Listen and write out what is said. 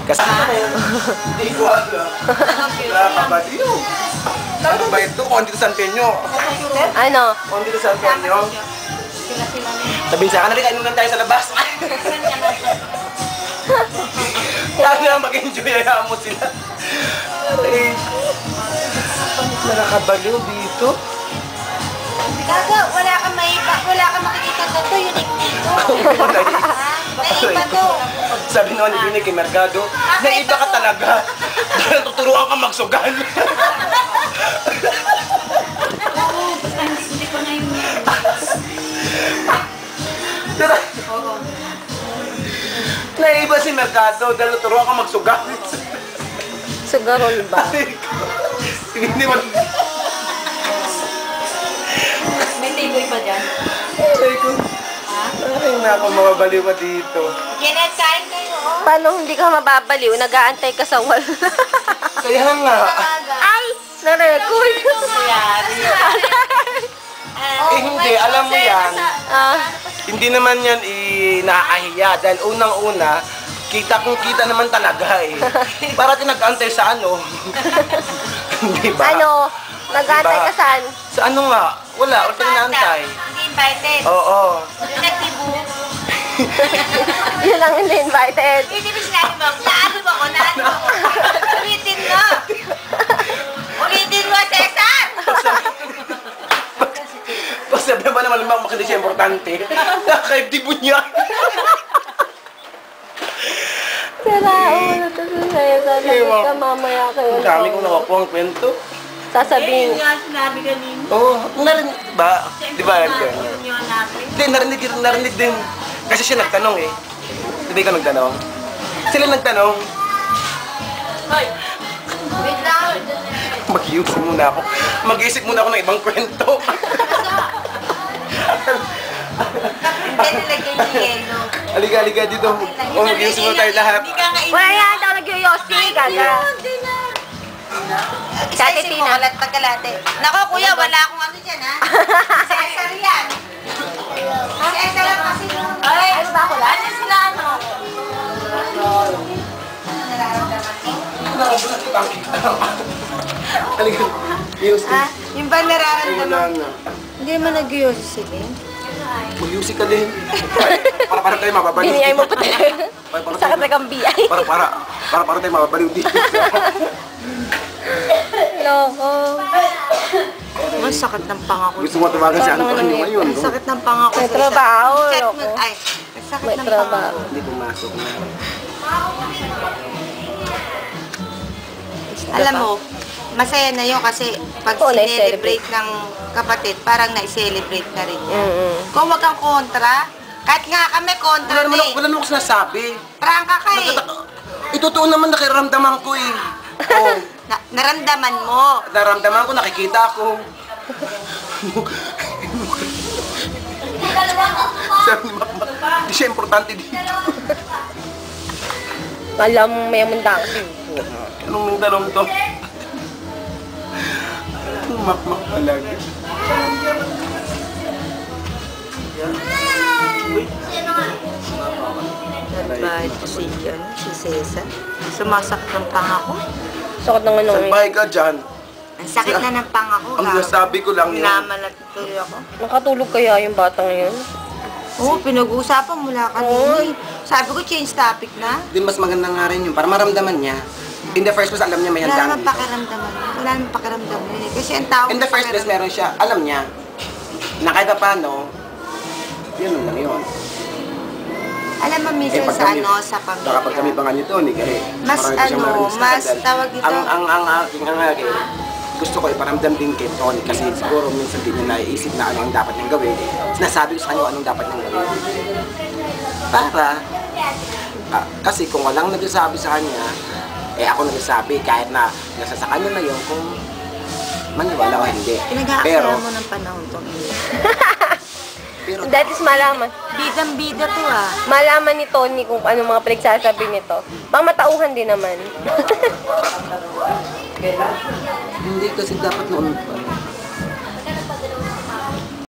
Kasi hindi ko alam. Nakakabaliw. Ano ba ito? Kondi to San Peño. Ano? Kondi to San Peño. Sabihin sa akin, nalika, inunan tayo sa labas. Lalo na mag-enjoy, hayaan mo sila. Ay, nakakabaliw dito. Gaga, wala kang makikita dito, unique dito. Naiba to. Sabi naman ni Bini kay Mercado, naiba ka talaga. Dahil tuturuan ka magsugal. Hindi ko na yung... Naiba si Mercado dahil tuturuan ka magsugal. Sugarol ba? Sige, hindi mo. May table pa dyan. Ay ko. Ay na ako mababaliw ka dito. Kenneth, kain kayo, oh. Paano hindi ka mababaliw? Nag-aantay ka sa wall. Kaya nga. Ay! Na-record! Hindi, alam mo yan. Ah, Hindi naman yan inaahiya dahil unang-una, kita naman talaga eh. Para tinag-antay sa ano. Di ba? ano? Nag-aantay ka saan? Sa ano nga? Wala, wala tinantay. Hindi invited. Oo. Yung nagtibo. Yun lang hindi invited. Hindi ba sinabi mo, naano mo ako? Ulitin mo. Ulitin mo, Cesar! Pag sabi ba naman makakita siya importante, nakakaibdibo niya. Sira, wala to sa'yo. Sasabihin ka mamaya kayo. Ang dami kong nakukuha ang kwento. Sasabihin. Yun nga sinabi kanina. Oo, narinig ba? Di ba? Yun yung natin. Hindi, narinig din. Kasi siya nagtanong eh. Di ba ikaw nagtanong? Sila nagtanong. Hoy! Wait lang. Mag-iusip muna ako. Mag-iisip muna ako ng ibang kwento. Hindi nilagay ni Yelo. Halika dito. O, mag-iusip muna tayo lahat. Hindi ka kainin. Wala yan daw nag-yoyosi. Gaga. Kati Isa-isip mo, Tina. kalat pagkalate. Nako, kuya, wala akong ano dyan, ha? Cesar yan. Cesar lang kasi. Ay, ano ba ako lang? Ano sila, ano? Halika. Iusip. Yung ba nararamdaman? Wala na. Hindi naman nag-iossi sila. Mag-iusip ka din. Para tayo mababaliw. Biniyay mo pa talaga. Sakit na kang biyay. Para tayo mababaliw dito. Loko. Ang sakit ng pangako. Gusto mo tawagan si ano pa kanyo ngayon? Ang sakit ng pangako. May trabaho, Chat mo. loko. Ay, ang sakit May ng trabaho. pangako. Hindi pumasok na. Alam mo, masaya na yun kasi pag Oo, sinelebrate ng kapatid, parang na-celebrate na rin niya. Kung wag kang kontra, kahit nga kami kontra na eh. Wala naman ako sinasabi. Prangka ka eh. Itutuon naman nakiramdaman ko eh. Oo. Naramdaman mo. Naramdaman ko, nakikita ko. Sabi ni Mama, di siya importante dito. Alam mo, may mundang kasi. Anong may dalong to? Makmak talaga. Nagbayad ko si Cesar. Sumasakit ng pangako. Sakit ng ano Saan bahay ka dyan? Ang sakit na ng pangako. Ang nasabi ko lang yun. Minamalat tuloy ako. Nakatulog kaya yung bata ngayon? Oo, pinag-uusapan mula kanina eh. Sabi ko, change topic na. Di mas maganda nga rin yun, para maramdaman niya. In the first place, alam niya may Wala handang. naman pakiramdaman. Wala naman pakiramdam yun eh. Kasi ang tawag In the first place, meron siya, alam niya, na kahit pa paano, yun lang yun. Alam mo minsan pag sa kami- ano, sa pamilya. Saka pag kami pa nga nito, Mas marami pa siyang ano, marinig sa mas skandal. tawag ito. Ang aking gusto ko iparamdam din kay Tony kasi siguro minsan din niya naiisip na ano ang dapat niyang gawin. Sinasabi ko sa kanya anong dapat niyang gawin. Para, kasi kung walang nagsasabi sa kanya, ako nagsasabi kahit na nasa sa kanya na yun kung maniwala o hindi. Pinag-aakala mo ng panahon to. Pero That is malaman. Bidang-bida to ah. Malaman ni Tony kung ano mga pinagsasabi nito. Pang matauhan din naman. hindi kasi dapat noon pa.